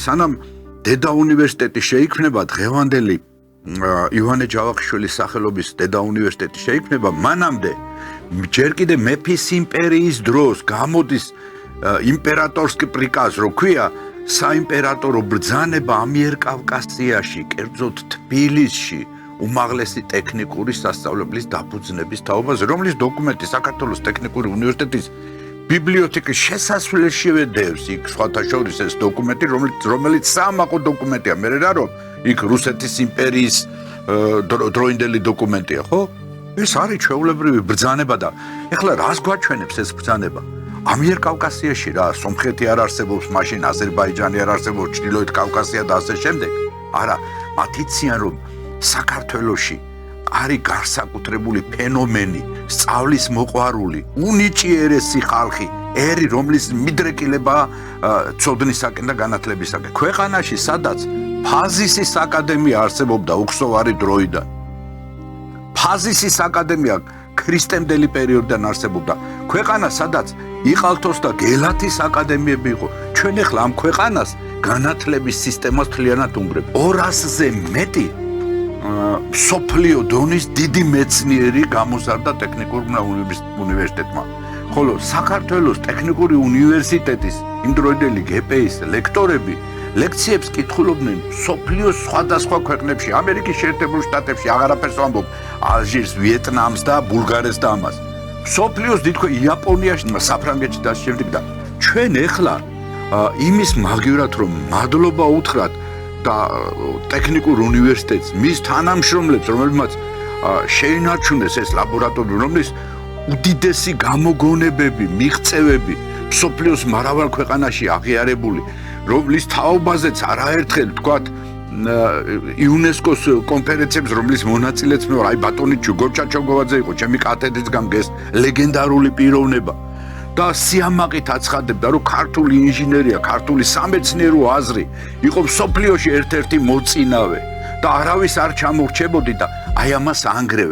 სანამ დედა უნივერსიტეტი შეიქმნება დღევანდელი ივანე ჯავახიშვილის სახელობის დედა უნივერსიტეტი შეიქმნება მანამდე ჯერ კიდე მეფის იმპერიის დროს გამოდის იმპერატორსკი პრიკაზ რო ქვია საიმპერატორო ბრძანება ამიერკავკასიაში კერძოდ თბილისში უმაღლესი ტექნიკური სასწავლებლის დაფუძნების თაობაზე რომლის დოკუმენტი საქართველოს ტექნიკური უნივერსიტეტის ბიბლიოთეკის შესასვლელშივე დევს იქ სხვათა შორის ეს დოკუმენტი რომელიც საამაყო დოკუმენტია მე რა რომ იქ რუსეთის იმპერიის დროინდელი დოკუმენტია ხო ეს არის ჩვეულებრივი ბრძანება და ეხლა რას გვაჩვენებს ეს ბრძანება ამიერკავკასიაში რა სომხეთი არ არსებობს მაშინ აზერბაიჯანი არ არსებობს ჩრდილოეთ კავკასია და ასე შემდეგ არა მათ იციან რომ საქართველოში არის განსაკუთრებული ფენომენი სწავლის მოყვარული უნიჭიერესი ხალხი ერი რომლის მიდრეკილება ცოდნისაკენ და განათლებისაკენ ქვეყანაში სადაც ფაზისის აკადემია არსებობდა უხსოვარი დროიდან ფაზისის აკადემია ქრისტემდელი პერიოდიდან არსებობდა ქვეყანა სადაც იყალთოს და გელათის აკადემიები იყო ჩვენ ახლა ამ ქვეყანას განათლების სისტემას მთლიანად უნგრებ 200-ზე მეტი სოფლიო დონის დიდი მეცნიერი გამოზარდა ტექნიკურ უნივერსიტეტმა ხოლო საქართველოს ტექნიკური უნივერსიტეტის იმდროინდელი გპ-ის ლექტორები ლექციებს კითხულობდნენ სოფლიოს სხვადასხვა ქვეყნებში ამერიკის შეერთებულ შტატებში აღარაფერს ვამბობ ალჟირს ვიეტნამს და ბულგარეთს და ამას სოფლიოს დიდ იაპონიაში საფრანგეთში და შემდეგ და ჩვენ ახლა იმის მაგივრად რომ მადლობა უთხრათ და ტექნიკურ უნივერსიტეტს მის თანამშრომლებს რომელმაც შეინარჩუნეს ეს ლაბორატორია რომლის უდიდესი გამოგონებები მიღწევები სოფლიოს მრავალ ქვეყანაში აღიარებული რომლის თაობაზეც არაერთხელ თქვათ იუნესკოს კონფერენციებს რომლის მონაწილეც მე ვარ აი ბატონი ჯგორჩა ჩოგოვაძე იყო ჩემი კათედრის გამგეს ლეგენდარული პიროვნება და სიამაყით აცხადებდა რომ ქართული ინჟინერია ქართული სამეცნიერო აზრი იყო სოფლიოში ერთ-ერთი მოწინავე და არავის არ ჩამორჩებოდი და აი ამას ანგრევენ